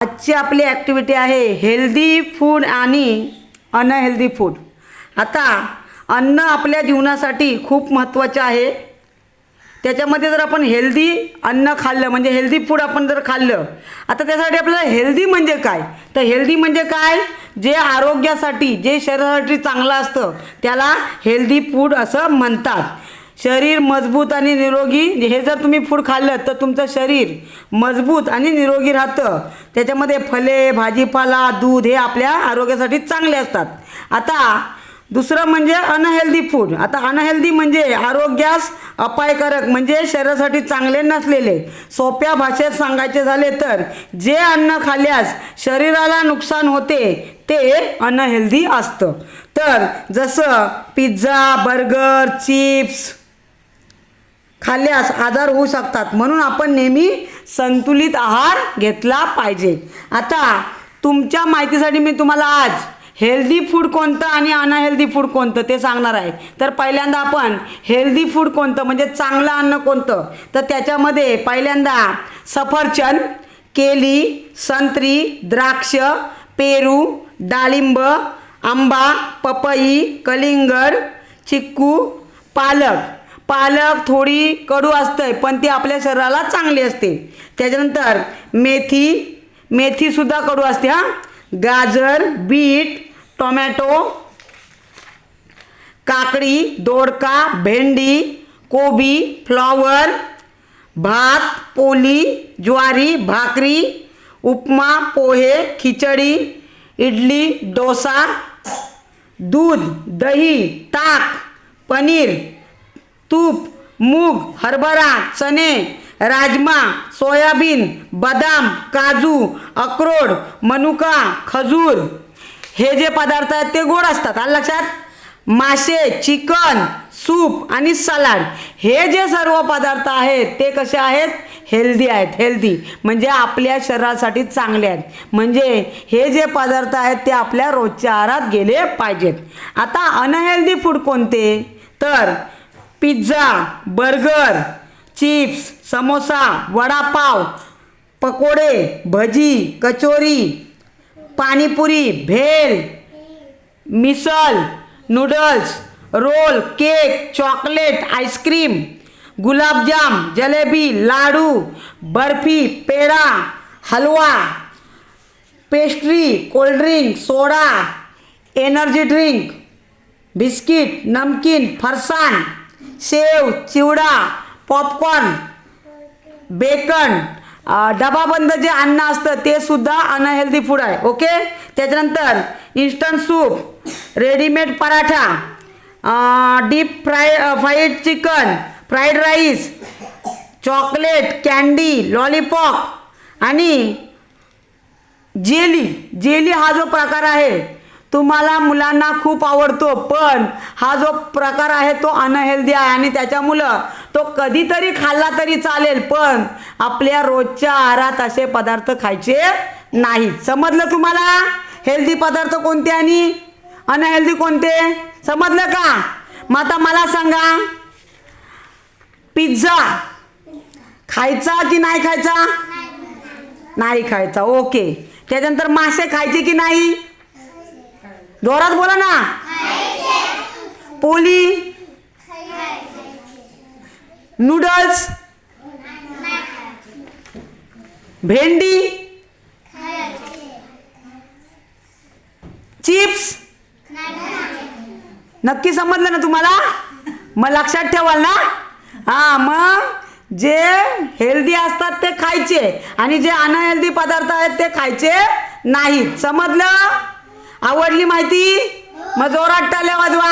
आजची आपली ॲक्टिव्हिटी आहे हेल्दी फूड आणि अनहेल्दी फूड. आता अन्न आपल्या जीवनासाठी खूप महत्त्वाचं आहे. त्याच्यामध्ये जर आपण हेल्दी अन्न खाल्लं म्हणजे हेल्दी फूड आपण जर खाल्लं, आता त्यासाठी आपल्याला हेल्दी म्हणजे काय, तर हेल्दी म्हणजे काय, जे आरोग्यासाठी जे शरीरासाठी चांगलं असतं त्याला हेल्दी फूड असं म्हणतात. शरीर मजबूत आणि निरोगी हे जर तुम्ही फूड खाल्लं तर तुमचं शरीर मजबूत आणि निरोगी राहतं. त्याच्यामध्ये फळे, भाजीपाला, दूध हे आपल्या आरोग्यासाठी चांगले असतात. आता दुसरं म्हणजे अनहेल्दी फूड. आता अनहेल्दी म्हणजे आरोग्यास अपायकारक म्हणजे शरीरासाठी चांगले नसलेले. सोप्या भाषेत सांगायचे झाले तर जे अन्न खाल्ल्यास शरीराला नुकसान होते ते अनहेल्दी असतं. तर जसं पिझ्झा, बर्गर, चिप्स खाल्ल्यास आजार होऊ शकतात, म्हणून आपण नेहमी संतुलित आहार घेतला पाहिजे. आता तुमच्या माहितीसाठी मी तुम्हाला आज हेल्दी फूड कोणतं आणि अनहेल्दी फूड कोणतं ते सांगणार आहे. तर पहिल्यांदा आपण हेल्दी फूड कोणतं म्हणजे चांगलं अन्न कोणतं, तर त्याच्यामध्ये पहिल्यांदा सफरचंद, केली, संत्री, द्राक्ष, पेरू, डाळिंब, आंबा, पपई, कलिंगड, चिक्कू, पालक थोडी कडू असते पण ती आपल्या शरीराला चांगली असते. त्याच्यानंतर मेथीसुद्धा कडू असते. गाजर, बीट, टोमॅटो, काकडी, दोडका, भेंडी, कोबी, फ्लॉवर, भात, पोळी, ज्वारी, भाकरी, उपमा, पोहे, खिचडी, इडली, डोसा, दूध, दही, ताक, पनीर, तूप, मूग, हरभरा, चणे, राजमा, सोयाबीन, बदाम, काजू, अक्रोड, मनुका, खजूर हे जे पदार्थ आहेत ते गोड असतात. आलं लक्षात. मासे, चिकन, सूप आणि सलाड हे जे सर्व पदार्थ आहेत ते कसे आहेत, हेल्दी आहेत. हेल्दी म्हणजे आपल्या शरीरासाठी चांगले आहेत. म्हणजे हे जे पदार्थ आहेत ते आपल्या रोजच्या आहारात गेले पाहिजेत. आता अनहेल्दी फूड कोणते, तर pizza, burger, chips, samosa, vada pav, पकोडे, bhaji, kachori, pani puri, bhel, misal, noodles, roll, cake, chocolate, ice cream, gulab jam, jalebi, laddu, barfi, peda, halwa, pastry, cold drink, soda, energy drink, biscuit, namkeen, farsan, sev, chivda, popcorn, bacon, डबाबंद जे अन्न असतं ते सुद्धा अनहेल्दी फूड आहे. ओके. त्याच्यानंतर instant soup, readymade paratha, deep fried chicken, fried rice, chocolate, candy, lollipop आणि जेली हा जो प्रकार आहे तुम्हाला मुलांना खूप आवडतो, पण हा जो प्रकार आहे तो अनहेल्दी आहे आणि त्याच्यामुळं तो कधीतरी खाल्ला तरी चालेल, पण आपल्या रोजच्या आहारात असे पदार्थ खायचे नाहीत. समजलं तुम्हाला हेल्दी पदार्थ कोणते आणि अनहेल्दी कोणते, समजलं का. मग आता मला सांगा, पिझ्झा खायचा की नाही खायचा, नाही खायचा. ओके. त्याच्यानंतर मासे खायचे की नाही, जोरात बोला ना. पोळी, नूडल्स, भेंडी, चिप्स, नक्की समजलं ना तुम्हाला. मग लक्षात ठेवाल ना. मग जे हेल्दी असतात ते खायचे आणि जे अनहेल्दी पदार्थ आहेत ते खायचे नाहीत. समजलं. आवडली माहिती, मग जोरात टाळ्या वाजवा.